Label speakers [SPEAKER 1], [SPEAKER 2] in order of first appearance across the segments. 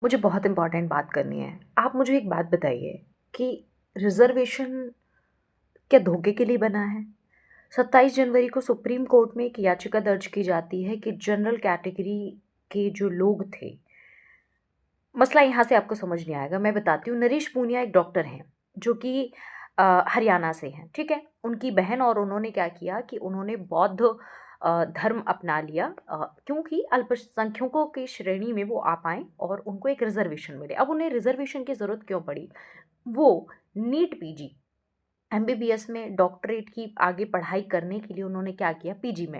[SPEAKER 1] मुझे बहुत इम्पोर्टेंट बात करनी है। आप मुझे एक बात बताइए कि रिज़र्वेशन क्या धोखे के लिए बना है? 27 जनवरी को सुप्रीम कोर्ट में एक याचिका दर्ज की जाती है कि जनरल कैटेगरी के जो लोग थे, मसला यहाँ से आपको समझ नहीं आएगा, मैं बताती हूँ। नरेश पूनिया एक डॉक्टर हैं, जो कि हरियाणा से हैं, ठीक है? उनकी बहन और उन्होंने क्या किया कि उन्होंने बौद्ध धर्म अपना लिया, क्योंकि अल्पसंख्यकों की श्रेणी में वो आ पाएँ और उनको एक रिज़र्वेशन मिले। अब उन्हें रिज़र्वेशन की ज़रूरत क्यों पड़ी? वो नीट पीजी, एमबीबीएस में डॉक्टरेट की आगे पढ़ाई करने के लिए उन्होंने क्या किया, पीजी में,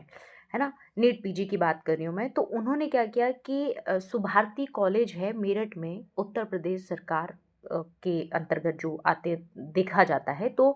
[SPEAKER 1] है ना? नीट पीजी की बात कर रही हूँ मैं। तो उन्होंने क्या किया कि सुभारती कॉलेज है मेरठ में, उत्तर प्रदेश सरकार के अंतर्गत जो आते देखा जाता है। तो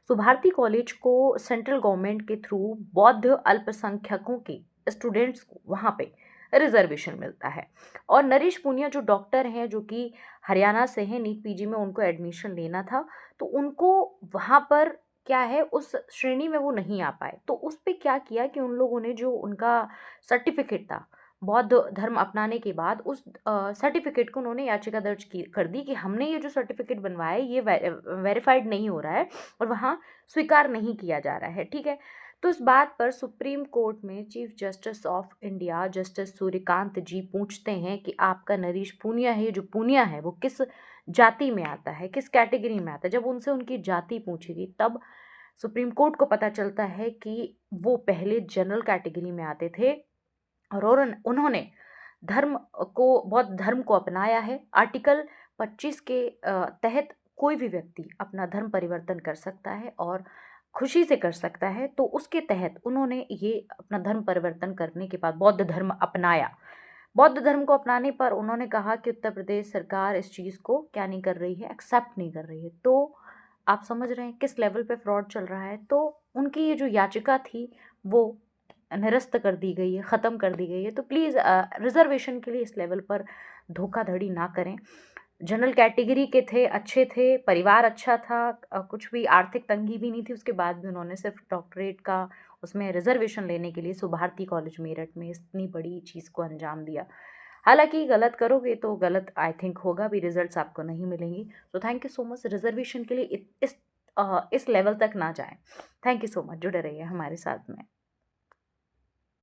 [SPEAKER 1] सुभारती कॉलेज को सेंट्रल गवर्नमेंट के थ्रू बौद्ध अल्पसंख्यकों के स्टूडेंट्स को वहाँ पे रिजर्वेशन मिलता है। और नरेश पूनिया जो डॉक्टर हैं, जो कि हरियाणा से हैं, नीट पीजी में उनको एडमिशन लेना था, तो उनको वहाँ पर क्या है, उस श्रेणी में वो नहीं आ पाए। तो उस पे क्या किया कि उन लोगों ने जो उनका सर्टिफ़िकेट था, बौद्ध धर्म अपनाने के बाद उस सर्टिफ़िकेट को उन्होंने याचिका दर्ज की कर दी कि हमने ये जो सर्टिफ़िकेट बनवाया है ये वेरिफ़ाइड नहीं हो रहा है और वहाँ स्वीकार नहीं किया जा रहा है, ठीक है? तो इस बात पर सुप्रीम कोर्ट में Chief Justice of India Justice Suryakant ji पूछते हैं कि आपका नरेश पूनिया है, ये जो पूनिया है वो किस जाति में आता है, किस कैटेगरी में आता है। जब उनसे उनकी जाति पूछी गई तब सुप्रीम कोर्ट को पता चलता है कि वो पहले जनरल कैटेगरी में आते थे और उन्होंने धर्म बौद्ध धर्म को अपनाया है। आर्टिकल 25 के तहत कोई भी व्यक्ति अपना धर्म परिवर्तन कर सकता है और खुशी से कर सकता है। तो उसके तहत उन्होंने ये अपना धर्म परिवर्तन करने के बाद बौद्ध धर्म अपनाया। बौद्ध धर्म को अपनाने पर उन्होंने कहा कि उत्तर प्रदेश सरकार इस चीज़ को क्या नहीं कर रही है, एक्सेप्ट नहीं कर रही है। तो आप समझ रहे हैं किस लेवल पे फ्रॉड चल रहा है। तो उनकी ये जो याचिका थी वो निरस्त कर दी गई है, ख़त्म कर दी गई है। तो प्लीज़ रिज़र्वेशन के लिए इस लेवल पर धोखाधड़ी ना करें। जनरल कैटेगरी के थे, अच्छे थे, परिवार अच्छा था, कुछ भी आर्थिक तंगी भी नहीं थी, उसके बाद भी उन्होंने सिर्फ डॉक्टरेट का उसमें रिजर्वेशन लेने के लिए सुभारती कॉलेज मेरठ में इतनी बड़ी चीज़ को अंजाम दिया। हालांकि गलत करोगे तो गलत आई थिंक होगा भी, रिजल्ट्स आपको नहीं मिलेंगी। तो thank you so much. Reservation के लिए इस लेवल तक ना जाएं। थैंक यू सो मच, जुड़े रहिए हमारे साथ में।